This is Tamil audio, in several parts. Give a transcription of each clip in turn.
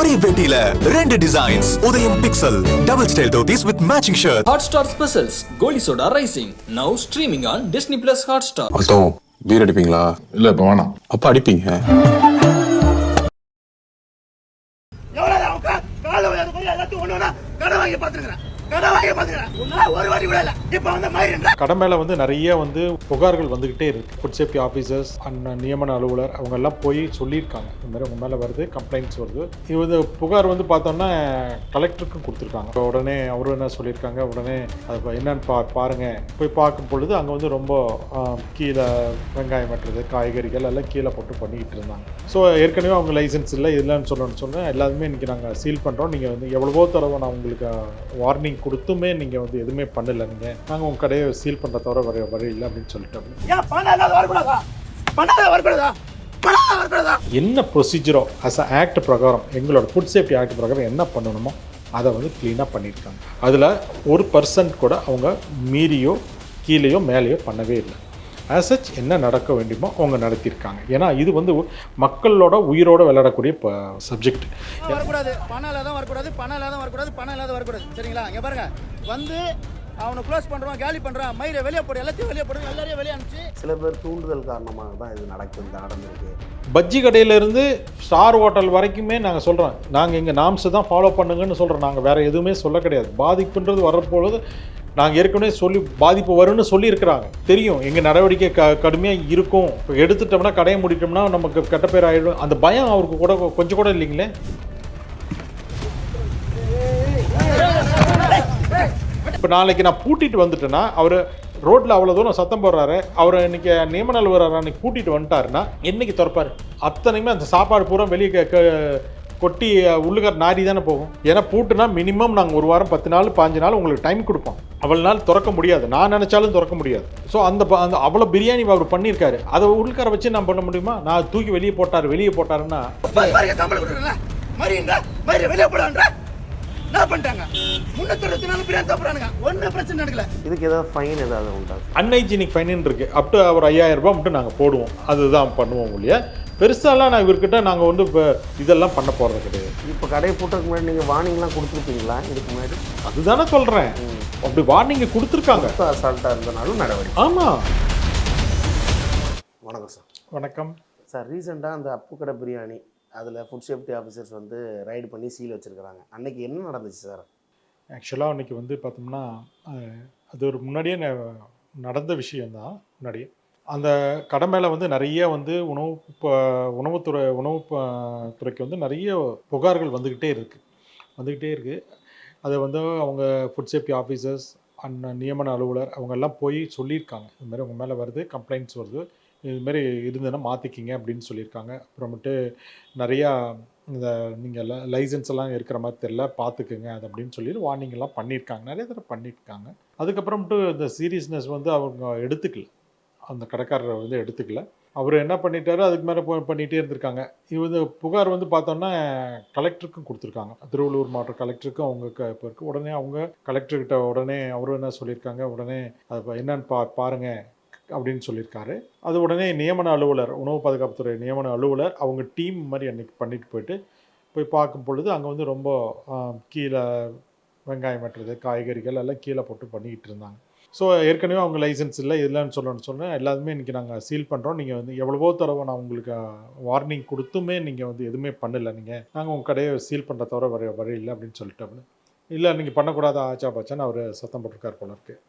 ஒரே வேட்டியில 2 டிசைன்ஸ். உதயம் pixel double style dhotis with matching shirt. Hotstar Specials Goli Soda Rising now streaming on Disney Plus Hotstar. அத்தோ பீர் அடிப்பீங்களா? இல்ல இப்ப வேணாம். அப்ப அடிப்பீங்க. கடமையில நிறைய புகார்கள் வந்துகிட்டே இருக்கு. ஃபுட் சேஃப்டி ஆஃபீஸர்ஸ் அண்ட் நியமன அலுவலர் அவங்க எல்லாம் போய் சொல்லியிருக்காங்க, இந்த மாதிரி உங்க மேல வருது, கம்ப்ளைண்ட்ஸ் வருது. இது புகார் பார்த்தோம்னா கலெக்டருக்கும் கொடுத்துருக்காங்க. உடனே அவரும் என்ன சொல்லியிருக்காங்க, உடனே அது என்னன்னு பாருங்க. போய் பார்க்கும் பொழுது அங்கே ரொம்ப கீழே வெங்காயம் வெட்டுறது, காய்கறிகள் எல்லாம் கீழே போட்டு பண்ணிக்கிட்டு இருந்தாங்க. ஸோ ஏற்கனவே அவங்க லைசன்ஸ் இல்லை இல்லைன்னு சொன்னேன். எல்லாருமே இன்றைக்கி நாங்கள் சீல் பண்ணுறோம். நீங்கள் எவ்வளவோ தடவை நான் உங்களுக்கு வார்னிங் கொடுத்துமே நீங்கள் எதுவுமே பண்ணலை. நாங்கள் உங்கள் கடையை சீல் பண்ணுற தவிர வழி இல்லை அப்படின்னு சொல்லிட்டோம். என்ன ப்ரொசீஜரோ அஸ் ஆக்ட் பிரகாரம், எங்களோட ஃபுட் சேஃப்டி ஆக்ட் பிரகாரம் என்ன பண்ணணுமோ அதை க்ளீனாக பண்ணியிருக்காங்க. அதில் 1% கூட அவங்க மீறியோ கீழேயோ மேலேயோ பண்ணவே இல்லை. ஆஸ் சச் என்ன நடக்க வேண்டுமோ அவங்க நடத்தியிருக்காங்க. ஏன்னா இது மக்களோட உயிரோட விளையாடக்கூடிய சப்ஜெக்ட். வரக்கூடாது, பணம் இல்லாத வரக்கூடாது, பணம் இல்லாத வரக்கூடாது, பணம் இல்லாத வரக்கூடாது. சரிங்களா? இங்கே பாருங்க, அவனை க்ளோஸ் பண்ணுறான், காலி பண்ணுறான், மயிரை வெளியே போடு, எல்லாத்தையும் வெளியே போடுங்க, எல்லாரையும் வெளியே அனுப்பிச்சு. சில பேர் தூண்டுதல் காரணமாக தான் இது நடந்திருக்கு. பஜ்ஜி கடையிலேருந்து ஸ்டார் ஹோட்டல் வரைக்குமே நாங்கள் சொல்கிறோம், நாங்கள் எங்கள் நாம்ஸை தான் ஃபாலோ பண்ணுங்கன்னு சொல்கிறோம். நாங்கள் வேறு எதுவுமே சொல்ல கிடையாது. பாதிப்புன்றது வரப்பொழுது நாங்கள் ஏற்கனவே பாதிப்பு வரும்னு சொல்லியிருக்கிறாங்க. தெரியும் எங்கள் நடவடிக்கை கடுமையாக இருக்கும். இப்போ எடுத்துட்டோம்னா, கடையை மூடிட்டோம்னா நமக்கு கெட்ட பேர் ஆகிடும். அந்த பயம் அவருக்கு கூட கொஞ்சம் கூட இல்லைங்களே. இப்போ நாளைக்கு நான் பூட்டிட்டு வந்துட்டேன்னா, அவர் ரோட்டில் அவ்வளோ தூரம் சத்தம் போடுறாரு, அவர் இன்னைக்கு நியமன அலுவலர் அன்னைக்கு கூட்டிகிட்டு வந்துட்டாருன்னா என்னைக்கு திறப்பார்? அத்தனையுமே அந்த சாப்பாடு பூரா வெளியே கொட்டி உள்ளுக்கார நாடி தானே போகும். ஏன்னா பூட்டுனா மினிமம் நாங்கள் 1 வாரம் 10 நாள் 15 நாள் உங்களுக்கு டைம் கொடுப்போம். அவ்வளோ நாள் திறக்க முடியாது, நான் நினச்சாலும் திறக்க முடியாது. ஸோ அந்த அவ்வளோ பிரியாணி அவர் பண்ணியிருக்காரு, அதை உள்ளுக்கார வச்சு நான் பண்ண முடியுமா? நான் தூக்கி வெளியே போட்டாருன்னா அன்ஹைஜீனிக் ஃபைன் இருக்கு. அப் டு ஒரு 5000 ரூபாய் மட்டும் நாங்கள் போடுவோம். அதுதான் பண்ணுவோம் இல்லையா? பெருசாலாம் நான் இவர்கிட்ட நாங்கள் இப்போ இதெல்லாம் பண்ண போகிறது கிடையாது. இப்போ கடை போட்டதுக்கு முன்னாடி நீங்கள் வார்னிங்லாம் கொடுத்துருப்பீங்களா? இதுக்கு முன்னாடி அதுதானே சொல்கிறேன். அப்படி வார்னிங் கொடுத்துருக்காங்க. அசால்ட்டாக இருந்தனாலும் நடவடிக்கை. ஆமாம். வணக்கம் சார். வணக்கம் சார். ரீசெண்டாக அந்த அப்பு கடை பிரியாணி அதில் ஃபுட் சேஃப்டி ஆஃபீஸர்ஸ் ரைடு பண்ணி சீல் வச்சுருக்கிறாங்க. அன்றைக்கி என்ன நடந்துச்சு சார்? ஆக்சுவலாக அன்றைக்கி பார்த்தோம்னா அது ஒரு முன்னாடியே நடந்த விஷயந்தான். முன்னாடியே அந்த கடை மேலே நிறைய உணவுத்துறைக்கு நிறைய புகார்கள் வந்துக்கிட்டே இருக்குது. அதை அவங்க ஃபுட் சேஃப்டி ஆஃபீஸர்ஸ் அண்ட் நியமன அலுவலர் அவங்க எல்லாம் போய் சொல்லியிருக்காங்க, இதுமாதிரி உங்கள் மேலே வருது, கம்ப்ளைண்ட்ஸ் வருது, இதுமாரி இருந்ததுன்னா மாற்றிக்கிங்க அப்படின்னு சொல்லியிருக்காங்க. அப்புறமேட்டு நிறையா இந்த நீங்கள் லைசன்ஸ் எல்லாம் இருக்கிற மாதிரி தெரியல, பார்த்துக்குங்க அது அப்படின்னு சொல்லிட்டு வார்னிங் எல்லாம் பண்ணியிருக்காங்க. நிறைய தடவை பண்ணியிருக்காங்க. அதுக்கப்புறமேட்டு இந்த சீரியஸ்னஸ் அவங்க எடுத்துக்கல, அந்த கடைக்காரரை எடுத்துக்கல. அவர் என்ன பண்ணிட்டாரு, அதுக்கு மேலே பண்ணிகிட்டே இருந்திருக்காங்க. புகார் பார்த்தோன்னா கலெக்டருக்கும் கொடுத்துருக்காங்க. திருவள்ளூர் மாவட்ட கலெக்டருக்கும் அவங்க இப்போ இருக்குது. உடனே அவங்க கலெக்டர்கிட்ட உடனே அவரும் என்ன சொல்லியிருக்காங்க, உடனே அது என்னன்னு பாருங்கள் அப்படின்னு சொல்லியிருக்காரு. அது உடனே நியமன அலுவலர், உணவு பாதுகாப்புத்துறை நியமன அலுவலர் அவங்க டீம் மாதிரி அன்றைக்கி பண்ணிட்டு போய் பார்க்கும் பொழுது அங்கே ரொம்ப கீழே வெங்காயம் வெட்டுறது, காய்கறிகள் எல்லாம் கீழே போட்டு பண்ணிக்கிட்டு இருந்தாங்க. ஸோ ஏற்கனவே அவங்க லைசன்ஸ் இல்லை இல்லைன்னு சொன்னேன். எல்லாருமே இன்றைக்கி நாங்கள் சீல் பண்ணுறோம். நீங்கள் எவ்வளவோ தடவை நான் உங்களுக்கு வார்னிங் கொடுத்துமே நீங்கள் எதுவுமே பண்ணலை. நாங்கள் உங்கள் கடையை சீல் பண்ணுற தவிர வழி இல்லை அப்படின்னு சொல்லிட்டோம்னு. இல்லை நீங்கள் பண்ணக்கூடாது ஆச்சா பாச்சான்னு அவர் சத்தம் போட்டிருக்கார் போல இருக்குது.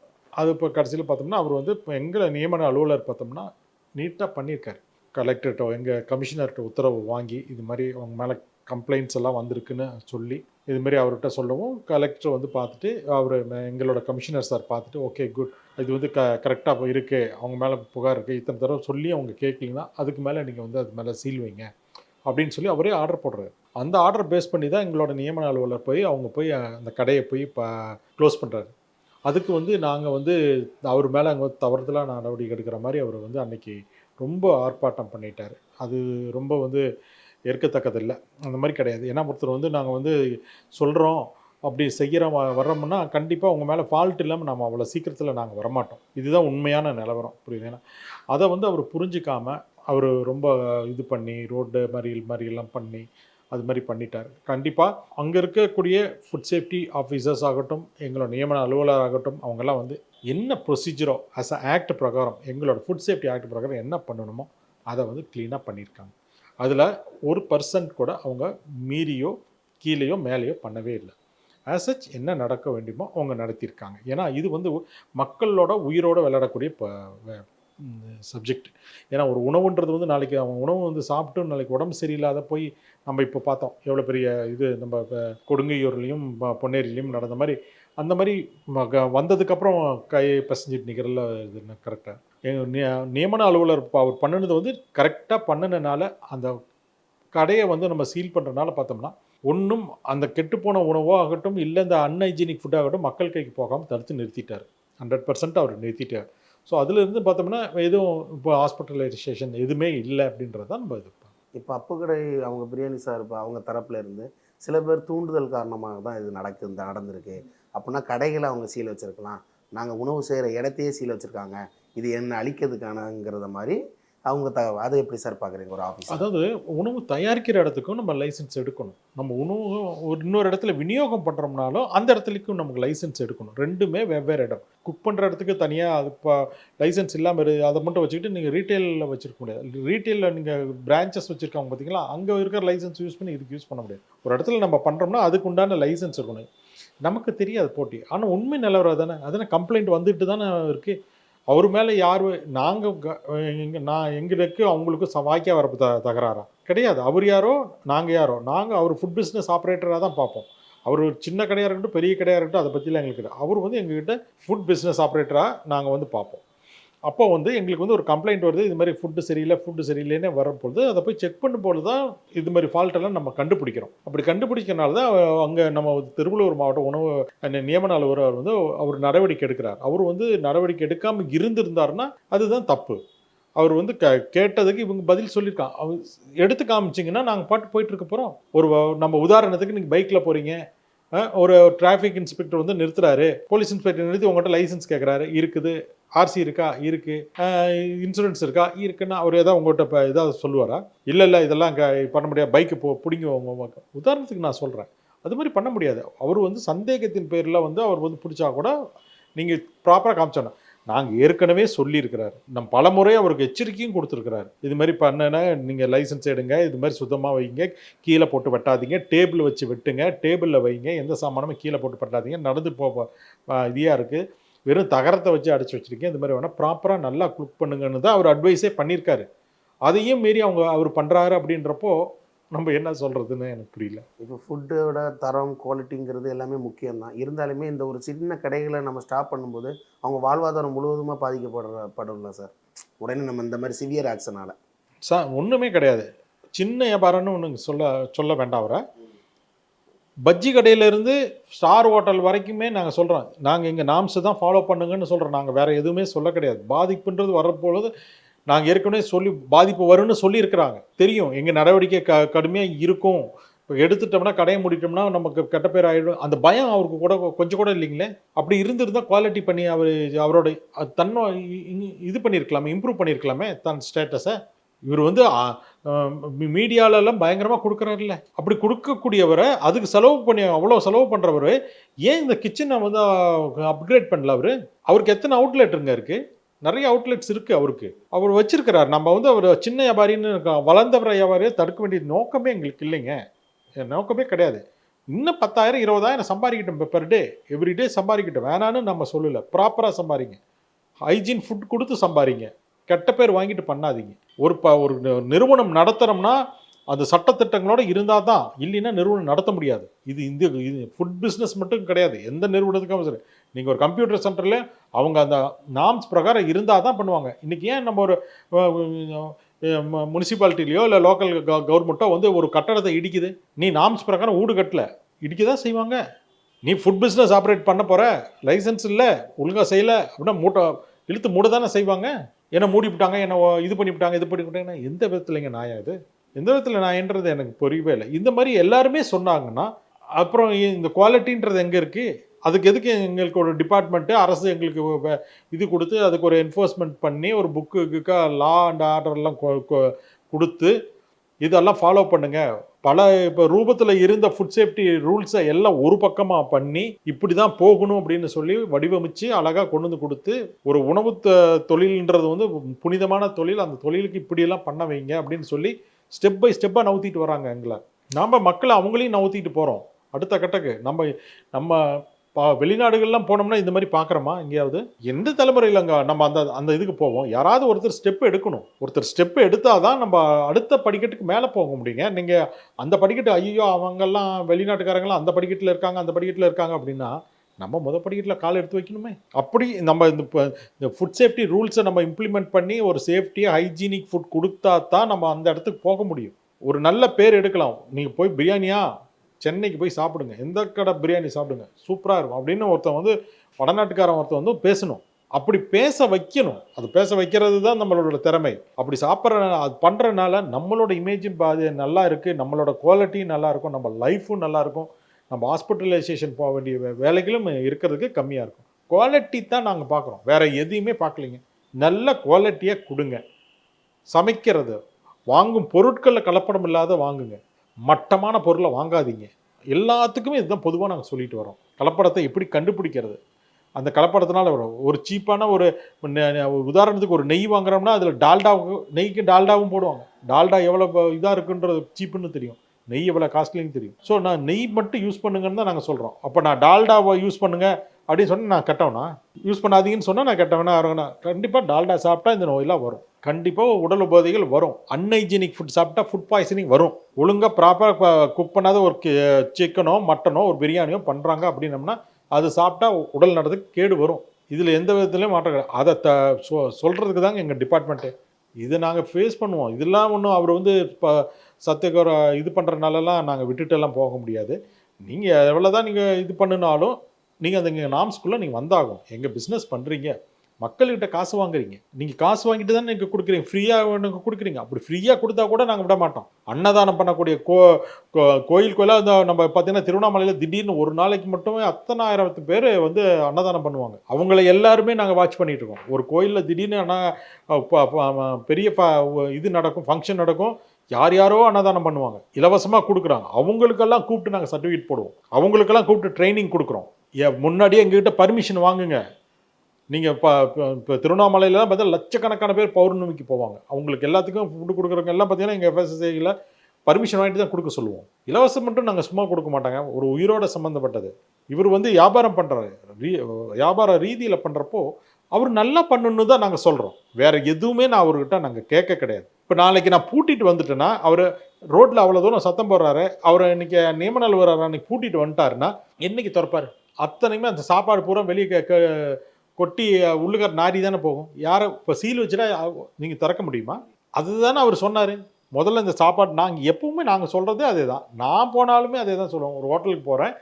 அது இப்போ கடைசியில் பார்த்தோம்னா அவர் இப்போ எங்களை நியமன அலுவலர் பார்த்தோம்னா நீட்டாக பண்ணியிருக்காரு. கலெக்டர்கிட்ட எங்கள் கமிஷனர்கிட்ட உத்தரவு வாங்கி இது மாதிரி அவங்க மேலே கம்ப்ளைண்ட்ஸ் எல்லாம் வந்திருக்குன்னு சொல்லி இதுமாரி அவர்கிட்ட சொல்லவும் கலெக்டர் பார்த்துட்டு அவர் எங்களோட கமிஷனர் சார் பார்த்துட்டு ஓகே குட், இது கரெக்டாக இருக்குது, அவங்க மேலே புகார் இருக்குது, இத்தனை தடவை சொல்லி அவங்க கேட்கலீங்கன்னா அதுக்கு மேலே நீங்கள் அது மேலே சீல் வைங்க அப்படின்னு சொல்லி அவரே ஆர்டர் போடுறாரு. அந்த ஆர்டர் பேஸ் பண்ணி தான் எங்களோட நியமன அலுவலர் போய் அந்த கடையை போய் க்ளோஸ் பண்ணுறாரு. அதுக்கு நாங்கள் அவர் மேலே அங்கே தவறுதலாக நடவடிக்கை எடுக்கிற மாதிரி அவர் அன்னைக்கு ரொம்ப ஆர்ப்பாட்டம் பண்ணிட்டார். அது ரொம்ப ஏற்கத்தக்கதில்லை. அந்த மாதிரி கிடையாது. ஏன்னா ஒருத்தர் நாங்கள் சொல்கிறோம் அப்படி வர்றோம்னா கண்டிப்பாக உங்கள் மேலே ஃபால்ட் இல்லாமல் நம்ம அவ்வளோ சீக்கிரத்தில் நாங்கள் வரமாட்டோம். இதுதான் உண்மையான நிலவரம், புரியுது? ஏன்னா அதை அவர் புரிஞ்சிக்காமல் அவர் ரொம்ப இது பண்ணி ரோடு மாதிரியெல்லாம் பண்ணி அது மாதிரி பண்ணிட்டார். கண்டிப்பாக அங்கே இருக்கக்கூடிய ஃபுட் சேஃப்டி ஆஃபீஸர்ஸ் ஆகட்டும், எங்களோட நியமன அலுவலர் ஆகட்டும், அவங்கெல்லாம் வந்து என்ன ப்ரொசீஜரோ அஸ் அ ஆக்ட் பிரகாரம், எங்களோட ஃபுட் சேஃப்டி ஆக்ட் பிரகாரம் என்ன பண்ணணுமோ அதை வந்து க்ளீனாக பண்ணியிருக்காங்க. அதில் 1% கூட அவங்க மீறியோ கீழேயோ மேலேயோ பண்ணவே இல்லை. ஆஸ் சச் என்ன நடக்க வேண்டுமோ அவங்க நடத்தியிருக்காங்க. ஏன்னா இது வந்து மக்களோட உயிரோடு விளையாடக்கூடிய சப்ஜெக்ட். ஏன்னா ஒரு உணவுன்றது வந்து நாளைக்கு அவன் உணவு வந்து சாப்பிட்டு நாளைக்கு உடம்பு சரியில்லாத போய் நம்ம இப்போ பார்த்தோம் எவ்வளோ பெரிய இது நம்ம கொடுங்கையூர்லேயும் பொன்னேரிலையும் நடந்த மாதிரி, அந்த மாதிரி வந்ததுக்கப்புறம் கை பசஞ்சிட்டு நிற்கிறல இது கரெக்டாக எங்கள் நியமன அலுவலர் அவர் பண்ணினது வந்து கரெக்டாக பண்ணினால அந்த கடையை வந்து நம்ம சீல் பண்ணுறதுனால பார்த்தோம்னா ஒன்றும் அந்த கெட்டுப்போன உணவோ ஆகட்டும், இல்லை இந்த அன்ஹைஜீனிக் ஃபுட்டாகட்டும் மக்கள் கைக்கு போகாமல் தடுத்து நிறுத்திட்டார். 100% அவர் நிறுத்திட்டார். ஸோ அதுலேருந்து பார்த்தோம்னா எதுவும் இப்போ ஹாஸ்பிட்டலைசேஷன் எதுவுமே இல்லை அப்படின்றது தான் நம்ம இது. இப்போ அப்பு கடை அவங்க பிரியாணி சார் இப்போ அவங்க தரப்புல இருந்து சில பேர் தூண்டுதல் காரணமாக தான் இது நடந்திருக்கு அப்படின்னா கடைகளை அவங்க சீல் வச்சுருக்கலாம், நாங்கள் உணவு செய்கிற இடத்தையே சீல் வச்சுருக்காங்க, இது என்ன அழிக்கிறதுக்கானங்கிறத மாதிரி அவங்க அதை எப்படி சார் பார்க்குறீங்க ஒரு ஆஃபீஸ்? அதாவது உணவு தயாரிக்கிற இடத்துக்கும் நம்ம லைசன்ஸ் எடுக்கணும். நம்ம உணவு இன்னொரு இடத்துல விநியோகம் பண்ணுறோம்னாலும் அந்த இடத்துலையும் நமக்கு லைசன்ஸ் எடுக்கணும். ரெண்டுமே வெவ்வேறு இடம். குக் பண்ணுற இடத்துக்கு தனியாக அது இப்போ லைசன்ஸ் இல்லாமல் அதை மட்டும் வச்சுக்கிட்டு நீங்கள் ரீட்டெயிலில் வச்சுருக்க முடியாது. ரீட்டெயிலில் நீங்கள் பிரான்ச்சஸ் வச்சுருக்காங்க பார்த்தீங்களா, அங்கே இருக்கிற லைசன்ஸ் யூஸ் பண்ணி இதுக்கு யூஸ் பண்ண முடியாது. ஒரு இடத்துல நம்ம பண்ணுறோம்னா அதுக்கு உண்டான லைசன்ஸ் இருக்கணும். நமக்கு தெரியாது போட்டி. ஆனால் உண்மை நிலவரம் தானே, அதனை கம்ப்ளைண்ட் வந்துட்டு தானே இருக்குது. அவர் மேலே யார் நான் எங்களுக்கு அவங்களுக்கு வாய்க்கா வரப்பு தகராறா கிடையாது. அவர் யாரோ நாங்கள் யாரோ, நாங்கள் அவர் ஃபுட் பிஸ்னஸ் ஆப்ரேட்டராக தான் பார்ப்போம். அவர் ஒரு சின்ன கடையாக இருக்கட்டும் பெரிய கடையாக இருக்கட்டும் அதை பற்றிலாம் எங்களுக்கு கிடையாது. அவர் வந்து எங்ககிட்ட ஃபுட் பிஸ்னஸ் ஆப்ரேட்டராக நாங்கள் வந்து பார்ப்போம். அப்போ வந்து எங்களுக்கு வந்து ஒரு கம்ப்ளைண்ட் வருது, இது மாதிரி ஃபுட்டு சரியில்லைன்னு வரப்பொழுது அதை போய் செக் பண்ணும்போது தான் இது மாதிரி ஃபால்ட்டெல்லாம் நம்ம கண்டுபிடிக்கிறோம். அப்படி கண்டுபிடிக்கிறனால தான் அங்கே நம்ம திருவள்ளூர் மாவட்ட உணவு நியமன அலுவலர் வந்து அவர் நடவடிக்கை எடுக்கிறார். அவர் வந்து நடவடிக்கை எடுக்காமல் இருந்திருந்தாருன்னா அதுதான் தப்பு. அவர் வந்து கேட்டதுக்கு இவங்க பதில் சொல்லியிருக்காங்க. அவர் எடுத்து காமிச்சிங்கன்னா நாங்கள் பாட்டு போயிட்டு இருக்க போகிறோம். ஒரு நம்ம உதாரணத்துக்கு நீங்கள் பைக்கில் போகிறீங்க, ஒரு டிராஃபிக் இன்ஸ்பெக்டர் வந்து நிறுத்துறாரு, போலீஸ் இன்ஸ்பெக்டர் நிறுத்தி உங்கள்கிட்ட லைசன்ஸ் கேட்குறாரு, இருக்குது, ஆர்சி இருக்கா, இருக்குது, இன்சூரன்ஸ் இருக்கா, இருக்குன்னா அவர் ஏதாவது உங்கள்கிட்ட இப்போ ஏதாவது சொல்லுவாரா? இல்லை இதெல்லாம் பண்ண முடியாது, பைக்கு பிடிங்க உதாரணத்துக்கு நான் சொல்கிறேன். அது மாதிரி பண்ண முடியாது. அவர் வந்து சந்தேகத்தின் பேரில் வந்து அவர் வந்து பிடிச்சா கூட நீங்கள் ப்ராப்பராக காமிச்சோன்னா, நாங்கள் ஏற்கனவே சொல்லியிருக்கிறாரு, நம்ம பல முறை அவருக்கு எச்சரிக்கையும் கொடுத்துருக்கிறாரு. இது மாதிரி பண்ணனா நீங்கள் லைசன்ஸ் எடுங்க, இது மாதிரி சுத்தமாக வைங்க, கீழே போட்டு வெட்டாதீங்க, டேபிள் வச்சு வெட்டுங்க, டேபிளில் வைங்க, எந்த சாமானமும் கீழே போட்டு வெட்டாதீங்க, நடந்து இதாக இருக்குது, வெறும் தகரத்தை வச்சு அடைச்சி வச்சுருக்கீங்க, இது மாதிரி வேணால் ப்ராப்பராக நல்லா குக் பண்ணுங்கன்னு தான் அவர் அட்வைஸே பண்ணியிருக்காரு. அதையும் மீறி அவர் பண்ணுறாரு அப்படின்றப்போ நம்ம என்ன சொல்கிறதுன்னு எனக்கு புரியல. இப்போ ஃபுட்டோட தரம் குவாலிட்டிங்கிறது எல்லாமே முக்கியம்தான். இருந்தாலுமே இந்த ஒரு சின்ன கடைகளை நம்ம ஸ்டாப் பண்ணும்போது அவங்க வாழ்வாதாரம் முழுவதுமாக பாதிக்கப்படும்ல சார், உடனே நம்ம இந்த மாதிரி சிவியர் ஆக்ஷனால்? சார் ஒன்றுமே கிடையாது. சின்ன வியாபாரம்னு ஒன்று சொல்ல வேண்டாம். அவரை பஜ்ஜி கடையிலேருந்து ஸ்டார் ஹோட்டல் வரைக்குமே நாங்கள் சொல்கிறோம், நாங்கள் எங்கள் நாம்ஸை தான் ஃபாலோ பண்ணுங்கன்னு சொல்கிறோம். நாங்கள் வேறு எதுவுமே சொல்ல கிடையாது. பாதிப்புன்றது வரப்பொழுது நாங்கள் ஏற்கனவே பாதிப்பு வரும்னு சொல்லியிருக்கிறாங்க. தெரியும் எங்கள் நடவடிக்கை கடுமையாக இருக்கும். இப்போ எடுத்துட்டோம்னா கடையை மூடிட்டோம்னா நமக்கு கெட்ட பேர் ஆகிடும். அந்த பயம் அவருக்கு கூட கொஞ்சம் கூட இல்லைங்களே. அப்படி இருந்திருந்தால் குவாலிட்டி பண்ணி அவரோட தன்னை இது பண்ணியிருக்கலாமே, இம்ப்ரூவ் பண்ணியிருக்கலாமே தன் ஸ்டேட்டஸை. இவர் வந்து மீடியாலெல்லாம் பயங்கரமாக கொடுக்குறாருல்ல. அப்படி கொடுக்கக்கூடியவரை அதுக்கு அவ்வளோ செலவு பண்ணுறவர் ஏன் இந்த கிச்சனை வந்து அப்கிரேட் பண்ணல? அவருக்கு எத்தனை அவுட்லெட்டுங்க இருக்குது? நிறைய அவுட்லெட்ஸ் இருக்குது அவருக்கு. அவர் வச்சிருக்கிறார். நம்ம வந்து அவர் சின்ன வியாபாரின்னு வளர்ந்தவர வியாபாரியை தடுக்க வேண்டிய நோக்கமே எங்களுக்கு இல்லைங்க. நோக்கமே கிடையாது. இன்னும் 10,000 20,000 சம்பாதிக்கிட்டோம் பெர் டே, எவ்ரிடே சம்பாதிக்கிட்டோம், வேணான்னு நம்ம சொல்லலை. ப்ராப்பராக சம்பாதிங்க, ஹைஜீன் ஃபுட் கொடுத்து சம்பாதிங்க, கெட்ட பேர் வாங்கிட்டு பண்ணாதீங்க. ஒரு நிறுவனம் நடத்துகிறோம்னா அது சட்டத்திட்டங்களோடு இருந்தால் தான், இல்லைன்னா நிறுவனம் நடத்த முடியாது. இது ஃபுட் பிஸ்னஸ் மட்டும் கிடையாது, எந்த நிறுவனத்துக்கும் சரி. நீங்கள் ஒரு கம்ப்யூட்டர் சென்டரில் அவங்க அந்த நாம்ஸ் பிரகாரம் இருந்தால் தான் பண்ணுவாங்க. இன்றைக்கி ஏன் நம்ம ஒரு முனிசிபாலிட்டிலையோ இல்லை லோக்கல் கவர்மெண்ட்டோ வந்து ஒரு கட்டடத்தை இடிக்குது, நீ நாம்ஸ் பிரகாரம் வீடு கட்டலை, இடிக்க தான் செய்வாங்க. நீ ஃபுட் பிஸ்னஸ் ஆப்ரேட் பண்ண போகிற, லைசன்ஸ் இல்லை, ஒழுங்காக செய்யலை அப்படின்னா இழுத்து மூட தானே செய்வாங்க. என்ன மூடிவிட்டாங்க, என்ன இது பண்ணிவிட்டாங்கன்னா எந்த விதத்துலைங்க நியாயம்? இது எந்த விதத்தில் நியாயன்றது எனக்கு புரியவே இல்லை. இந்த மாதிரி எல்லாருமே சொன்னாங்கன்னா அப்புறம் இந்த குவாலிட்டின்றது எங்கே இருக்குது? அதுக்கு எதுக்கு எங்களுக்கு ஒரு டிபார்ட்மெண்ட்டு, அரசு எங்களுக்கு இது கொடுத்து அதுக்கு ஒரு என்ஃபோர்ஸ்மெண்ட் பண்ணி ஒரு புக்குக்கா லா அண்ட் ஆர்டர்லாம் கொடுத்து இதெல்லாம் ஃபாலோ பண்ணுங்க. பல இப்போ ரூபத்தில் இருந்த ஃபுட் சேஃப்டி ரூல்ஸை எல்லாம் ஒரு பக்கமாக பண்ணி இப்படி தான் போகணும் அப்படின்னு சொல்லி வடிவமைச்சு அழகாக கொண்டு வந்து கொடுத்து, ஒரு உணவு தொழில்ன்றது வந்து புனிதமான தொழில், அந்த தொழிலுக்கு இப்படியெல்லாம் பண்ண வைங்க அப்படின்னு சொல்லி ஸ்டெப் பை ஸ்டெப்பாக நவுத்திட்டு வராங்க எங்களை. நாம் மக்களை அவங்களையும் நவுத்திட்டு போகிறோம் அடுத்த கட்டக்கு. நம்ம வெளிநாடுகள்லாம் போனோம்னா இந்த மாதிரி பார்க்குறோமா எங்கேயாவது? எந்த தலைமுறையிலங்க நம்ம அந்த இதுக்கு போவோம்? யாராவது ஒருத்தர் ஸ்டெப் எடுக்கணும். ஒருத்தர் ஸ்டெப் எடுத்தால் தான் நம்ம அடுத்த படிக்கட்டுக்கு மேலே போக முடியுங்க. நீங்கள் அந்த படிக்கட்டு ஐயோ அவங்கெல்லாம் வெளிநாட்டுக்காரங்களாம் அந்த படிக்கட்டில் இருக்காங்க அப்படின்னா நம்ம படிக்கட்டில் கால் எடுத்து வைக்கணுமே. அப்படி நம்ம இந்த ஃபுட் சேஃப்டி ரூல்ஸை நம்ம இம்ப்ளிமெண்ட் பண்ணி ஒரு சேஃப்டியாக ஹைஜீனிக் ஃபுட் கொடுத்தா தான் நம்ம அந்த இடத்துக்கு போக முடியும். ஒரு நல்ல பேர் எடுக்கலாம். நீங்கள் போய் பிரியாணியா சென்னைக்கு போய் சாப்பிடுங்க, எந்த கடை பிரியாணி சாப்பிடுங்க, சூப்பராக இருக்கும் அப்படின்னு வடநாட்டுக்காரன் வந்து பேசணும். அப்படி பேச வைக்கணும். அது பேச வைக்கிறது தான் நம்மளோட திறமை. அப்படி அது பண்ணுறதுனால நம்மளோட இமேஜும் நல்லா இருக்குது, நம்மளோட குவாலிட்டியும் நல்லா இருக்கும், நம்ம லைஃப்பும் நல்லா இருக்கும், நம்ம ஹாஸ்பிட்டலைசேஷன் போக வேண்டிய வேலைகளும் இருக்கிறதுக்கு கம்மியாக இருக்கும். குவாலிட்டி தான் நாங்கள் பார்க்குறோம், வேறு எதையுமே பார்க்கலைங்க. நல்ல குவாலிட்டியாக கொடுங்க. சமைக்கிறது வாங்கும் பொருட்களில் கலப்படம் இல்லாத வாங்குங்க, மட்டமான பொருளை வாங்காதீங்க. எல்லாத்துக்குமே இதுதான் பொதுவாக நாங்கள் சொல்லிட்டு வரோம். கலப்படத்தை எப்படி கண்டுபிடிக்கிறது? அந்த கலப்படத்தினால வரும் ஒரு சீப்பான ஒரு உதாரணத்துக்கு ஒரு நெய் வாங்குறோம்னா அதில் நெய்க்கு டால்டாவும் போடுவாங்க. டால்டா எவ்வளோ இதாக இருக்குன்றது சீப்புன்னு தெரியும், நெய் எவ்வளோ காஸ்ட்லின்னு தெரியும். ஸோ நான் நெய் மட்டும் யூஸ் பண்ணுங்கன்னு தான் நாங்கள் சொல்கிறோம். அப்போ நான் டால்டாவை யூஸ் பண்ணுங்க அப்படின்னு சொன்னால் நான் கெட்டவனா? யூஸ் பண்ணாதீங்கன்னு சொன்னால் நான் கெட்டவனா ஆகணும்னா? கண்டிப்பாக டால்டா சாப்பிட்டா இந்த நோயெல்லாம் வரும், கண்டிப்பாக உடல் உபாதைகள் வரும். அன்ஹைஜீனிக் ஃபுட் சாப்பிட்டா ஃபுட் பாய்சனிங் வரும். ஒழுங்காக ப்ராப்பராக குக் பண்ணாத ஒரு சிக்கனோ மட்டனோ ஒரு பிரியாணியோ பண்ணுறாங்க அப்படின்னம்னா அது சாப்பிட்டா உடல் நடத்துக்கு கேடு வரும். இதில் எந்த விதத்துலையும் மாற்றம் கிடையாது. அதை சொல்கிறதுக்கு தாங்க எங்கள் டிபார்ட்மெண்ட்டு. இதை நாங்கள் ஃபேஸ் பண்ணுவோம். இதெல்லாம் ஒன்றும் அவர் இப்போ சத்தியகோர இது பண்ணுறதுனாலலாம் நாங்கள் விட்டுட்டெல்லாம் போக முடியாது. நீங்கள் எவ்வளோ தான் நீங்கள் இது பண்ணினாலும் நீங்கள் அந்த நாம்ஸ்குள்ளே நீங்கள் வந்தாகும். எங்கள் பிஸ்னஸ் பண்ணுறீங்க, மக்கள்கிட்ட காசு வாங்குறீங்க, நீங்கள் காசு வாங்கிட்டு தான் நீங்கள் கொடுக்குறீங்க, ஃப்ரீயாக நீங்கள் கொடுக்குறீங்க. அப்படி ஃப்ரீயாக கொடுத்தா கூட நாங்கள் விட மாட்டோம். அன்னதானம் பண்ணக்கூடிய கோயிலாக நம்ம பார்த்தீங்கன்னா திருவண்ணாமலையில் திடீர்னு ஒரு நாளைக்கு மட்டுமே 10,000 பேர் வந்து அன்னதானம் பண்ணுவாங்க. அவங்கள எல்லாருமே நாங்கள் வாட்ச் பண்ணிகிட்டு இருக்கோம். ஒரு கோயிலில் திடீர்னு பெரிய இது நடக்கும், ஃபங்க்ஷன் நடக்கும், யாரோ அன்னதானம் பண்ணுவாங்க, இலவசமாக கொடுக்குறாங்க. அவங்களுக்கெல்லாம் கூப்பிட்டு நாங்கள் சர்டிஃபிகேட் போடுவோம், அவங்களுக்கெல்லாம் கூப்பிட்டு ட்ரைனிங் கொடுக்குறோம். முன்னாடியே எங்ககிட்ட பர்மிஷன் வாங்குங்க. நீங்கள் இப்போ திருவண்ணாமலையிலாம் பார்த்தா லட்சக்கணக்கான பேர் பௌர்ணமிக்கு போவாங்க. அவங்களுக்கு எல்லாத்துக்கும் ஃபுட்டு கொடுக்குறவங்க எல்லாம் பார்த்தீங்கன்னா எங்கள் எஃப்எஸ்எஸ்ஐயில் பர்மிஷன் வாங்கிட்டு தான் கொடுக்க சொல்லுவோம். இலவசம் மட்டும் நாங்கள் சும்மா கொடுக்க மாட்டாங்க, ஒரு உயிரோட சம்மந்தப்பட்டது. இவர் வந்து வியாபாரம் பண்ணுறாரு, வியாபார ரீதியில் பண்ணுறப்போ அவர் நல்லா பண்ணணுன்னு தான் நாங்கள் சொல்கிறோம். வேறு எதுவுமே நான் அவர்கிட்ட நாங்கள் கேட்க கிடையாது. இப்போ நாளைக்கு நான் பூட்டிட்டு வந்துட்டேன்னா, அவர் ரோட்டில் அவ்வளோ தூரம் சத்தம் போடுறாரு, அவர் இன்றைக்கி நியமன அலுவலர் அன்றைக்கி பூட்டிட்டு வந்துட்டாருன்னா என்றைக்கு திறப்பார்? அத்தனையுமே அந்த சாப்பாடு பூரா வெளியே கொட்டி உள்ளுக்கார நாரி தானே போகும். யாரை இப்போ சீல் வச்சுட்டா நீங்கள் திறக்க முடியுமா? அதுதானே அவர் சொன்னார். முதல்ல இந்த சாப்பாடு நாங்கள் எப்பவுமே நாங்கள் சொல்கிறதே அதே தான். நான் போனாலுமே அதே தான் சொல்லுவோம். ஒரு ஹோட்டலுக்கு போகிறேன்,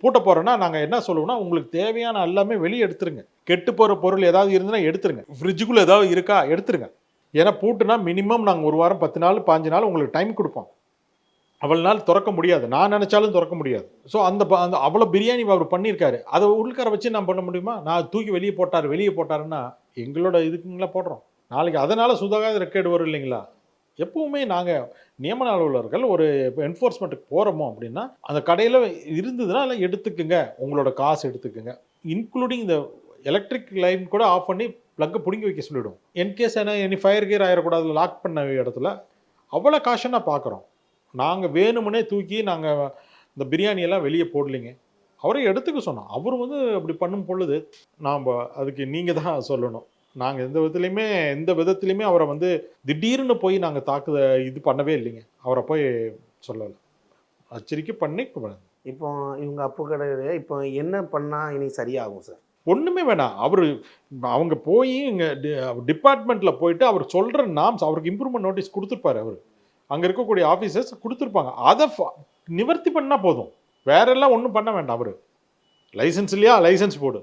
பூட்ட போகிறேன்னா நாங்கள் என்ன சொல்லுவோம்னா, உங்களுக்கு தேவையான எல்லாமே வெளியே எடுத்துருங்க. கெட்டு போகிற பொருள் ஏதாவது இருந்துன்னா எடுத்துருங்க. ஃப்ரிட்ஜுக்குள்ளே ஏதாவது இருக்கா எடுத்துருங்க. ஏன்னா பூட்டுனா மினிமம் நாங்கள் 1 வாரம் 10 நாள் 5 நாள் உங்களுக்கு டைம் கொடுப்போம். அவ்வளோ நாள் திறக்க முடியாது, நான் நினச்சாலும் திறக்க முடியாது. ஸோ அந்த அவ்வளோ பிரியாணி அவர் பண்ணியிருக்காரு, அதை உள்கார வச்சு நான் பண்ண முடியுமா? நான் தூக்கி வெளியே போட்டாருன்னா எங்களோட இதுக்குங்களா போடுறோம். நாளைக்கு அதனால் சுகாதார கேடு வரும் இல்லைங்களா? எப்பவுமே நாங்கள் நியமன அலுவலர்கள் ஒரு இப்போ என்ஃபோர்ஸ்மெண்ட்டுக்கு போகிறோமோ அப்படின்னா அந்த கடையில் இருந்ததுன்னா எல்லாம் எடுத்துக்குங்க, உங்களோட காசு எடுத்துக்குங்க. இன்க்ளூடிங் இந்த எலக்ட்ரிக் லைன் கூட ஆஃப் பண்ணி ப்ளக்கை பிடுங்கி வைக்க சொல்லிவிடும். இன்கேஸ் எனி ஃபயர் கியர் ஆயிடக்கூடாது லாக் பண்ண இடத்துல அவ்வளோ காஷனாக பார்க்குறோம். நாங்கள் வேணுமுன்னே தூக்கி நாங்கள் இந்த பிரியாணியெல்லாம் வெளியே போடலைங்க. அவரே எடுத்துக்க சொன்னோம். அவர் வந்து அப்படி பண்ணும் பொழுது நாம் அதுக்கு நீங்கள் தான் சொல்லணும். நாங்கள் எந்த விதத்துலையுமே அவரை வந்து திடீர்னு போய் நாங்கள் இது பண்ணவே இல்லைங்க. அவரை போய் சொல்லலை, எச்சரிக்கை பண்ணி. இப்போ இவங்க அப்பு கடையில் இப்போ என்ன பண்ணால் இனி சரியாகும் சார்? ஒன்றுமே வேணாம். அவங்க போய் இங்கே டிபார்ட்மெண்ட்டில் போயிட்டு அவர் சொல்கிற நாம்ஸ், அவருக்கு இம்ப்ரூவ்மெண்ட் நோட்டீஸ் கொடுத்துருப்பாரு. அவர் அங்கே இருக்கக்கூடிய ஆஃபீஸர்ஸ் கொடுத்துருப்பாங்க. அதை நிவர்த்தி பண்ணால் போதும், வேறெல்லாம் ஒன்றும் பண்ண வேண்டாம். அவர் லைசன்ஸ் இல்லையா, லைசன்ஸ் போடு.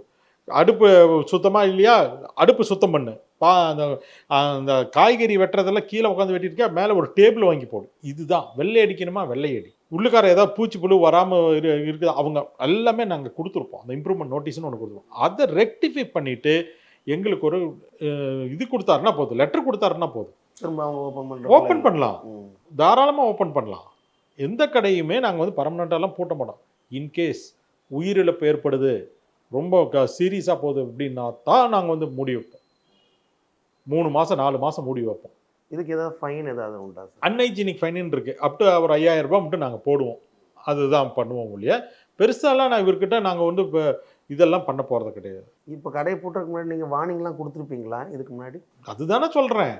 அடுப்பு சுத்தமாக இல்லையா, அடுப்பு சுத்தம் பண்ணு. அந்த காய்கறி வெட்டுறதெல்லாம் கீழே உட்காந்து வெட்டியிருக்கா, மேலே ஒரு டேபிள் வாங்கி போடு. இதுதான். வெள்ளை அடிக்கணுமா வெள்ளை அடி. உள்ளுக்கார ஏதாவது பூச்சி புழு வராமல் இருக்குது, அவங்க எல்லாமே நாங்கள் கொடுத்துருப்போம். அந்த இம்ப்ரூவ்மெண்ட் நோட்டீஸ்னு ஒன்று கொடுத்துருப்போம். அதை ரெக்டிஃபை பண்ணிவிட்டு எங்களுக்கு ஒரு இது கொடுத்தாருன்னா போதும், லெட்டர் கொடுத்தாருன்னா போதும். திரும்ப அவங்க ஓப்பன் பண்ணுறோம். ஓப்பன் பண்ணலாம், தாராளமாக ஓப்பன் பண்ணலாம். எந்த கடையுமே நாங்கள் வந்து பர்மனெண்ட்டாலாம் பூட்ட மாட்டோம். இன்கேஸ் உயிரிழப்பு ஏற்படுது, ரொம்ப சீரியஸாக போகுது அப்படின்னா தான் நாங்கள் வந்து மூடி வைப்போம். 3 மாதம் 4 மாதம் மூடி வைப்போம். இதுக்கு ஏதாவது ஃபைன் ஏதாவது உண்டா சார்? அன்ஹைஜீனிக் ஃபைன் இருக்குது. அப் டு ஒரு 5000 ரூபாய் மட்டும் நாங்கள் போடுவோம். அதுதான் பண்ணுவோம் ஒழிய பெருசாலாம் நான் இவர்கிட்ட நாங்கள் வந்து இப்போ இதெல்லாம் பண்ண போகிறது கிடையாது. இப்போ கடையை பூட்டுறதுக்கு முன்னாடி நீங்கள் வார்னிங்லாம் கொடுத்துருப்பீங்களா இதுக்கு முன்னாடி? அதுதானே சொல்கிறேன்.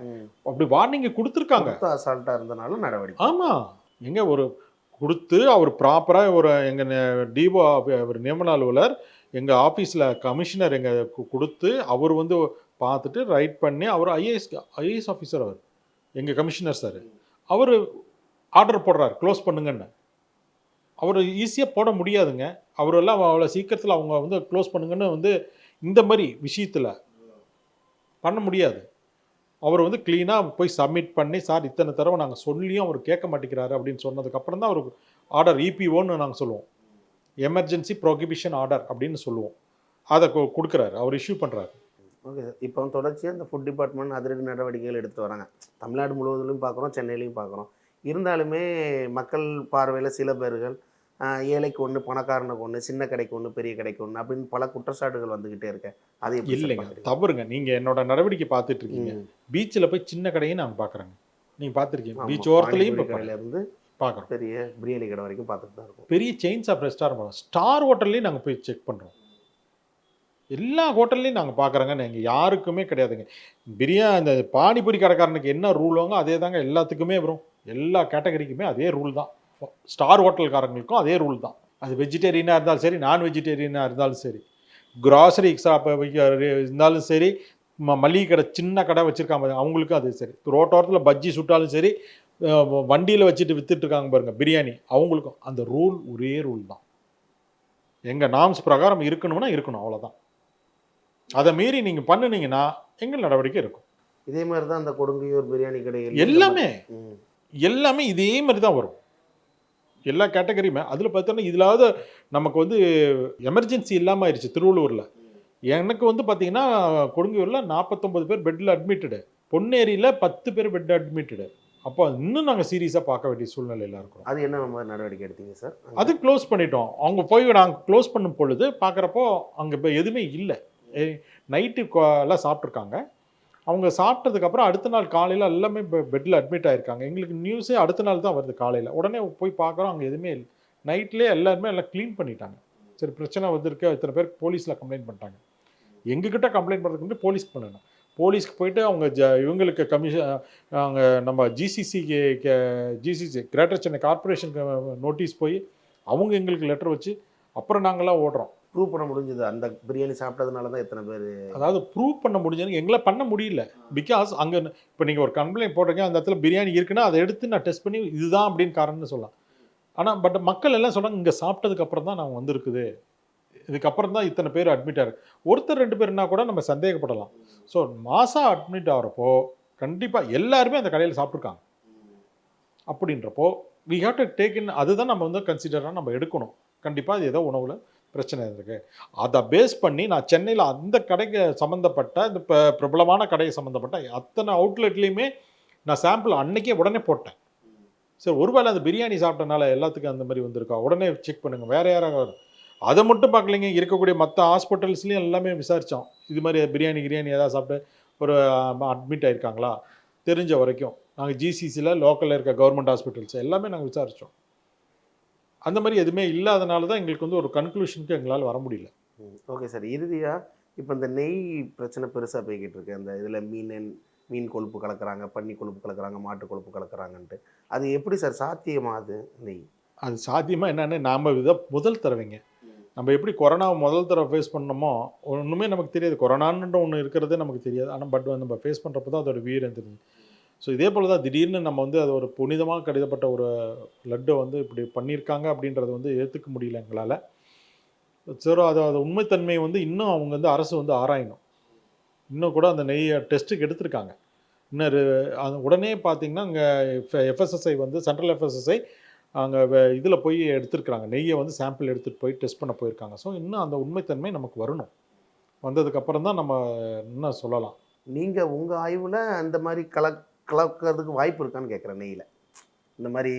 அப்படி வார்னிங் கொடுத்துருக்காங்க. அசால்ட்டாக இருந்தனால நடவடிக்கை. ஆமாம், எங்கே ஒரு கொடுத்து அவர் ப்ராப்பராக ஒரு எங்கள் டிஓ ஒரு நியமன அலுவலர் எங்கள் ஆஃபீஸில் கமிஷனர் எங்கள் கொடுத்து அவர் வந்து பார்த்துட்டு ரைட் பண்ணி அவர் ஐஏஎஸ் ஆஃபீஸர் அவர் எங்கள் கமிஷனர் சார் அவர் ஆர்டர் போடுறார் க்ளோஸ் பண்ணுங்கன்னு. அவர் ஈஸியாக போட முடியாதுங்க. அவரெல்லாம் அவ்வளோ சீக்கிரத்தில் அவங்க வந்து க்ளோஸ் பண்ணுங்கன்னு வந்து இந்த மாதிரி விஷயத்தில் பண்ண முடியாது. அவர் வந்து க்ளீனாக போய் சப்மிட் பண்ணி சார் இத்தனை தடவை நாங்கள் சொல்லியும் அவர் கேட்க மாட்டேங்கிறாரு அப்படின்னு சொன்னதுக்கப்புறம் தான் அவருக்கு ஆர்டர் இபிஓன்னு நாங்கள் சொல்லுவோம், எமர்ஜென்சி ப்ரோகிபிஷன் ஆர்டர் அப்படின்னு சொல்லுவோம். அதை கொடுக்குறாரு, அவர் இஷ்யூ பண்ணுறாரு. Okay sir. இப்போ தொடர்ச்சியாக இந்த ஃபுட் டிபார்ட்மெண்ட் அதிரடி நடவடிக்கைகள் எடுத்து வராங்க. தமிழ்நாடு முழுவதிலும் பார்க்குறோம், சென்னையிலையும் பார்க்குறோம். இருந்தாலுமே மக்கள் பார்வையில் சில பேர்கள் ஏழைக்கு ஒன்று, பணக்காரனுக்கு ஒன்று, சின்ன கடைக்கு ஒன்று, பெரிய கடைக்கு ஒன்று அப்படின்னு பல குற்றச்சாட்டுகள் வந்துக்கிட்டே இருக்கேன். அது இல்லைங்க, தவறுங்க. நீங்கள் என்னோட நடவடிக்கை பார்த்துட்டு இருக்கீங்க. பீச்சில் போய் சின்ன கடையும் நாங்கள் பார்க்குறேங்க. நீங்கள் பார்த்துருக்கீங்க, பீச் ஓரத்துலையும் கடையிலேருந்து பார்க்குறோம், பெரிய பிரியாணி கடை வரைக்கும் பார்த்துட்டு தான் இருக்கும். பெரிய செயின்ஸ் ஆஃப் ரெஸ்டாரண்ட் ஸ்டார் ஹோட்டல்லையும் நாங்கள் போய் செக் பண்ணுறோம். எல்லா ஹோட்டல்லையும் நாங்கள் பார்க்குறோங்க. நீங்கள் யாருக்குமே கிடையாதுங்க. இந்த பானிபூரி கடைக்காரனுக்கு என்ன ரூலோங்க அதே தாங்க எல்லாத்துக்குமே வரும். எல்லா கேட்டகரிக்குமே அதே ரூல் தான். ஸ்டார் ஹோட்டல்காரங்களுக்கும் அதே ரூல் தான். அது வெஜிடேரியனாக இருந்தாலும் சரி, நான் வெஜிடேரியனாக இருந்தாலும் சரி, கிராசரி ஷாப் இருந்தாலும் சரி, மளிகை கடை சின்ன கடை வச்சுருக்காங்க அவங்களுக்கும் அது சரி, ரோட்டோரத்தில் பஜ்ஜி சுட்டாலும் சரி, வண்டியில் வச்சுட்டு விற்றுட்ருக்காங்க பாருங்கள் பிரியாணி, அவங்களுக்கும் அந்த ரூல் ஒரே ரூல் தான். எங்கள் நாம்ஸ் பிரகாரம் இருக்கணும்னா இருக்கணும், அவ்வளோதான். அதை மீறி நீங்கள் பண்ணுனீங்கன்னா எங்கள் நடவடிக்கை இருக்கும். இதே மாதிரி தான் அந்த கொடுங்கையூர் பிரியாணி கடைகள் எல்லாமே இதே மாதிரி தான் வரும். எல்லா கேட்டகரியுமே அதில் பார்த்தோன்னா இதிலாவது நமக்கு வந்து எமர்ஜென்சி இல்லாமல் ஆயிடுச்சு. திருவள்ளூரில் எனக்கு வந்து பார்த்தீங்கன்னா கொடுங்கையூரில் 49 பேர் பெட்டில் அட்மிட்டடு, பொன்னேரியில் 10 பேர் பெட் அட்மிட்டடு. அப்போ இன்னும் நாங்கள் சீரியஸாக பார்க்க வேண்டிய சூழ்நிலையில் இருக்கிறோம். அது என்ன நடவடிக்கை எடுத்தீங்க சார்? அது க்ளோஸ் பண்ணிட்டோம். அவங்க போய் நாங்கள் க்ளோஸ் பண்ணும் பொழுது பார்க்குறப்போ அங்கே இப்போ எதுவுமே இல்லை. நைட்டு எல்லாம் சாப்பிட்ருக்காங்க. அவங்க சாப்பிட்டதுக்கப்புறம் அடுத்த நாள் காலையில் எல்லாமே பெட்டில் அட்மிட் ஆகிருக்காங்க. எங்களுக்கு நியூஸே அடுத்த நாள் தான் வருது காலையில். உடனே போய் பார்க்குறோம், அங்கே எதுவுமே இல்லை. நைட்லேயே எல்லாருமே எல்லாம் க்ளீன் பண்ணிட்டாங்க. சரி பிரச்சனை வந்திருக்கு, இத்தனை பேர் போலீஸில் கம்ப்ளைண்ட் பண்ணிட்டாங்க. எங்ககிட்ட கம்ப்ளைண்ட் பண்ணுறதுக்கு வந்து போலீஸ்க்கு பண்ணணும். போலீஸ்க்கு போயிட்டு அவங்க இவங்களுக்கு அவங்க நம்ம ஜிசிசி கிரேட்டர் சென்னை கார்பரேஷனுக்கு நோட்டீஸ் போய் அவங்க எங்களுக்கு லெட்டர் வச்சு அப்புறம் நாங்களாம் ஓடுறோம். ப்ரூவ் பண்ண முடிஞ்சது அந்த பிரியாணி சாப்பிட்டதுனால தான் எத்தனை பேர்? அதாவது ப்ரூவ் பண்ண முடிஞ்சது எங்களை பண்ண முடியல. பிகாஸ் அங்கே இப்போ நீங்கள் ஒரு கம்ப்ளைண்ட் போடுறீங்க, அந்த இடத்துல பிரியாணி இருக்குன்னா அதை எடுத்து நான் டெஸ்ட் பண்ணி இதுதான் அப்படின்னு காரணம்னு சொல்லலாம். ஆனால் பட் மக்கள் எல்லாம் சொல்கிறாங்க இங்கே சாப்பிட்டதுக்கப்புறம் தான் நாங்கள் வந்திருக்குது, இதுக்கப்புறம் தான் இத்தனை பேர் அட்மிட் ஆகிருக்கு. ஒருத்தர் 2 பேர்னா கூட நம்ம சந்தேகப்படலாம். ஸோ மாதம் அட்மிட் ஆகிறப்போ கண்டிப்பாக எல்லாருமே அந்த கடையில் சாப்பிட்ருக்காங்க. அப்படின்றப்போ we have to take in, அதுதான் நம்ம வந்து கன்சிடராக நம்ம எடுக்கணும். கண்டிப்பாக அது ஏதோ உணவில் பிரச்சனை இருக்குது. அதை பேஸ் பண்ணி நான் சென்னையில் அந்த கடைக்கு சம்மந்தப்பட்ட இந்த பிரபலமான கடையை சம்மந்தப்பட்ட அத்தனை அவுட்லெட்லேயுமே நான் சாம்பிள் அன்னைக்கே உடனே போட்டேன். சரி ஒருவேளை அந்த பிரியாணி சாப்பிட்டனால எல்லாத்துக்கும் அந்த மாதிரி வந்திருக்கா, உடனே செக் பண்ணுங்கள். வேறு யாராக வரும் அதை மட்டும் பார்க்கலைங்க, இருக்கக்கூடிய மற்ற ஹாஸ்பிட்டல்ஸ்லேயும் எல்லாமே விசாரித்தோம். இது மாதிரி பிரியாணி ஏதாவது சாப்பிட்டு ஒரு அட்மிட் ஆகிருக்காங்களா தெரிஞ்ச வரைக்கும் நாங்கள் ஜிசிசியில் லோக்கலில் இருக்க கவர்மெண்ட் ஹாஸ்பிட்டல்ஸ் எல்லாமே நாங்கள் விசாரித்தோம். அந்த மாதிரி எதுவுமே இல்லாதனால தான் எங்களுக்கு வந்து ஒரு கன்க்ளூஷனுக்கு எங்களால் வர முடியல. Okay sir. இறுதியாக இப்போ இந்த நெய் பிரச்சனை பெருசாக போய்கிட்டு இருக்கு. அந்த இதில் மீன் கொழுப்பு கலக்கிறாங்க, பன்னி கொழுப்பு கலக்கிறாங்க, மாட்டு கொழுப்பு கலக்கிறாங்கன்ட்டு. அது எப்படி சார் சாத்தியமாகுது? நெய் அது சாத்தியமாக என்னென்னு நாம் முதல் தடவைங்க நம்ம எப்படி கொரோனாவை முதல் தடவை ஃபேஸ் பண்ணோமோ ஒன்றுமே நமக்கு தெரியாது. கொரோனான்ற ஒன்று இருக்கிறதே நமக்கு தெரியாது. ஆனால் பட் நம்ம ஃபேஸ் பண்ணுறப்போ தான் அதோட வீரம் தெரியுது. ஸோ இதே போல் தான் திடீர்னு நம்ம வந்து அது ஒரு புனிதமாக கருதப்பட்ட ஒரு லட்டை வந்து இப்படி பண்ணியிருக்காங்க அப்படின்றது வந்து ஏற்றுக்க முடியல எங்களால். சரி அது உண்மைத்தன்மையை வந்து இன்னும் அவங்க வந்து அரசு வந்து ஆராயணும். இன்னும் கூட அந்த நெய்யை டெஸ்ட்டுக்கு எடுத்திருக்காங்க. இன்னும் உடனே பார்த்திங்கன்னா இங்கே எஃப்எஸ்எஸ்ஐ வந்து சென்ட்ரல் எஃப்எஸ்எஸ்ஐ அங்கே இதில் போய் எடுத்துருக்குறாங்க. நெய்யை வந்து சாம்பிள் எடுத்துகிட்டு போய் டெஸ்ட் பண்ண போயிருக்காங்க. ஸோ இன்னும் அந்த உண்மைத்தன்மை நமக்கு வரணும். வந்ததுக்கப்புறம் தான் நம்ம இன்னும் சொல்லலாம். நீங்கள் உங்கள் ஆய்வில் அந்த மாதிரி கலக்கிறதுக்கு வாய்ப்பு இருக்கான்னு கேட்குறேன் நெய்யில். இந்த மாதிரி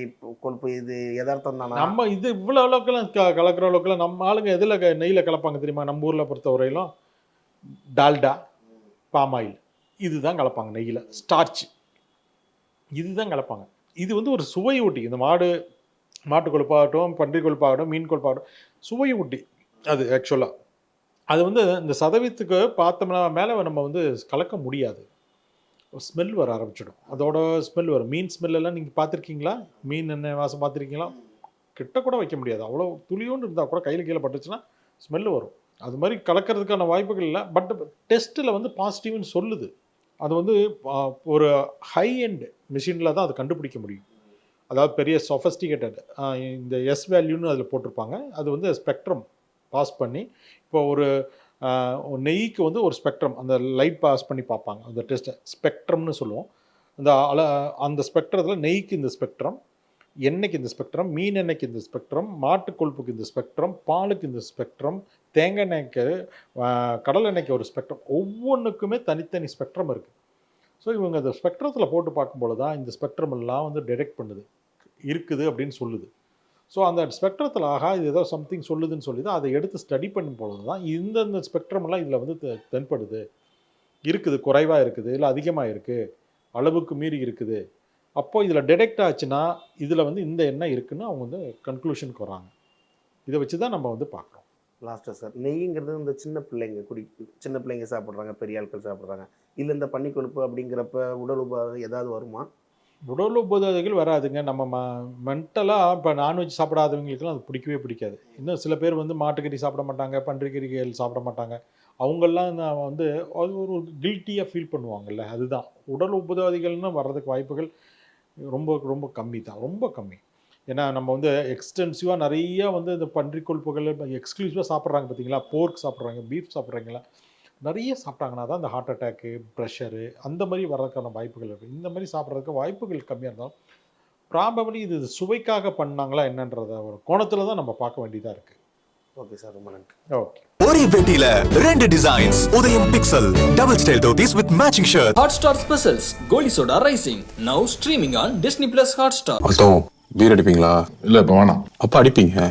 கொழுப்பு இது யதார்த்தம் தானா? நம்ம இது இவ்வளோ அளவுக்குலாம் கலக்கிற அளவுக்குலாம் நம்ம ஆளுங்க எதில் நெய்யில் கலப்பாங்க தெரியுமா? நம்ம ஊரில் பொறுத்த வரையிலும் டால்டா, பாமாயில் இதுதான் கலப்பாங்க நெய்யில். ஸ்டார்ச் இதுதான் கலப்பாங்க. இது வந்து ஒரு சுவை ஊட்டி. இந்த மாட்டு கொழுப்பாகட்டும், பன்றி கொழுப்பாகட்டும், மீன் கொழுப்பாகட்டும் சுவை ஊட்டி அது ஆக்சுவலாக. அது வந்து இந்த சதவீதத்துக்கு பார்த்தோம்னா மேலே நம்ம வந்து கலக்க முடியாது. ஸ்மெல் வர ஆரம்பிச்சிடும். அதோட ஸ்மெல் வரும். மீன் ஸ்மெல்லாம் நீங்கள் பார்த்துருக்கீங்களா? மீன் எண்ணெய் வாசம் பார்த்துருக்கீங்களா? கிட்ட கூட வைக்க முடியாது. அவ்வளோ துளியோண்டு இருந்தால் கூட கையில் கீழே பட்டுச்சுன்னா ஸ்மெல்லு வரும். அது மாதிரி கலக்கிறதுக்கான வாய்ப்புகள் இல்லை. பட் டெஸ்ட்டில் வந்து பாசிட்டிவ்னு சொல்லுது. அது வந்து ஒரு ஹை எண்ட் மிஷினில் தான் அதை கண்டுபிடிக்க முடியும். அதாவது பெரிய சொஃபஸ்டிகேட்டட் இந்த எஸ் வேல்யூன்னு அதில் போட்டிருப்பாங்க. அது வந்து ஸ்பெக்ட்ரம் பாஸ் பண்ணி இப்போ ஒரு நெய்க்கு வந்து ஒரு ஸ்பெக்ட்ரம் அந்த லைட் பாஸ் பண்ணி பார்ப்பாங்க. அந்த டெஸ்ட்டை ஸ்பெக்ட்ரம்னு சொல்லுவோம். அந்த ஸ்பெக்ட்ரத்தில் நெய்க்கு இந்த ஸ்பெக்ட்ரம், எண்ணெய்க்கு இந்த ஸ்பெக்ட்ரம், மீன் எண்ணெய்க்கு இந்த ஸ்பெக்ட்ரம், மாட்டு கொழுப்புக்கு இந்த ஸ்பெக்ட்ரம், பாலுக்கு இந்த ஸ்பெக்ட்ரம், தேங்காய் எண்ணெய்க்கு, கடல் எண்ணெய்க்கு ஒரு ஸ்பெக்ட்ரம். ஒவ்வொன்றுக்குமே தனித்தனி ஸ்பெக்ட்ரம் இருக்குது. ஸோ இவங்க அந்த ஸ்பெக்ட்ரத்தில் போட்டு பார்க்கும்போது தான் இந்த ஸ்பெக்ட்ரம் எல்லாம் வந்து டிடெக்ட் பண்ணுது, இருக்குது அப்படின்னு சொல்லுது. ஸோ அந்த ஸ்பெக்ட்ரத்தில் ஆகா இது ஏதோ சம்திங் சொல்லுதுன்னு சொல்லி தான் அதை எடுத்து ஸ்டடி பண்ணும் பொழுது தான் இந்த ஸ்பெக்ட்ரமெல்லாம் இதில் வந்து தென்படுது. இருக்குது, குறைவாக இருக்குது, இல்லை அதிகமாக இருக்குது, அளவுக்கு மீறி இருக்குது. அப்போது இதில் டிடெக்ட் ஆச்சுன்னா இதில் வந்து இந்த எண்ணெய் இருக்குதுன்னு அவங்க வந்து கன்க்ளூஷனுக்கு வராங்க. இதை வச்சு தான் நம்ம வந்து பார்க்குறோம். லாஸ்ட்டாக சார், நெய்ங்கிறது இந்த சின்ன பிள்ளைங்க சாப்பிட்றாங்க, பெரிய ஆட்கள் சாப்பிட்றாங்க. இல்லை இந்த பன்னி கொழுப்பு அப்படிங்கிறப்ப உடல் உபாதை ஏதாவது வருமா? உடல் உபாதைகள் வராதுங்க. நம்ம மென்டலாக இப்போ நான்வெஜ் சாப்பிடாதவங்களுக்குலாம் அது பிடிக்கவே பிடிக்காது. இன்னும் சில பேர் வந்து மாட்டுக்கறி சாப்பிட மாட்டாங்க, பன்றிக்கறிகள் சாப்பிட மாட்டாங்க. அவங்கெல்லாம் வந்து அது ஒரு கில்ட்டியாக ஃபீல் பண்ணுவாங்கல்ல. அதுதான் உடல் உபாதைகள்னு வர்றதுக்கு வாய்ப்புகள் ரொம்ப ரொம்ப கம்மி தான், ரொம்ப கம்மி. ஏன்னா நம்ம வந்து எக்ஸ்டென்சிவாக நிறையா வந்து இந்த பன்றி கொழுப்புகள் எக்ஸ்க்ளூசிவாக சாப்பிட்றாங்க பார்த்தீங்களா? போர்க் சாப்பிட்றாங்க, பீஃப் சாப்பிட்றாங்களா, நிறைய சாப்பிட்டாங்கன்னா தான் இந்த ஹார்ட் அட்டாக்கு, ப்ரெஷரு அந்த மாதிரி வர்றதுக்கான வாய்ப்புகள் இருக்குது. இந்த மாதிரி சாப்பிட்றதுக்கு வாய்ப்புகள் கம்மியாக இருந்தாலும் ப்ராபபிளி இது சுவைக்காக பண்ணாங்களா என்னன்றத ஒரு கோணத்தில் தான் நம்ம பார்க்க வேண்டியதாக இருக்குது. ஓகே சார், ரொம்ப நன்றி. ஓகே. ஒரே வெட்டியில 2 டிசைன்ஸ் உதயம் pixel double style dhotis with matching shirt. Hotstar Specials Goli Soda Rising now streaming on Disney Plus Hotstar. Beer அடிப்பீங்களா? இல்லை இப்போ வேணாம். அப்போ அடிப்பீங்க.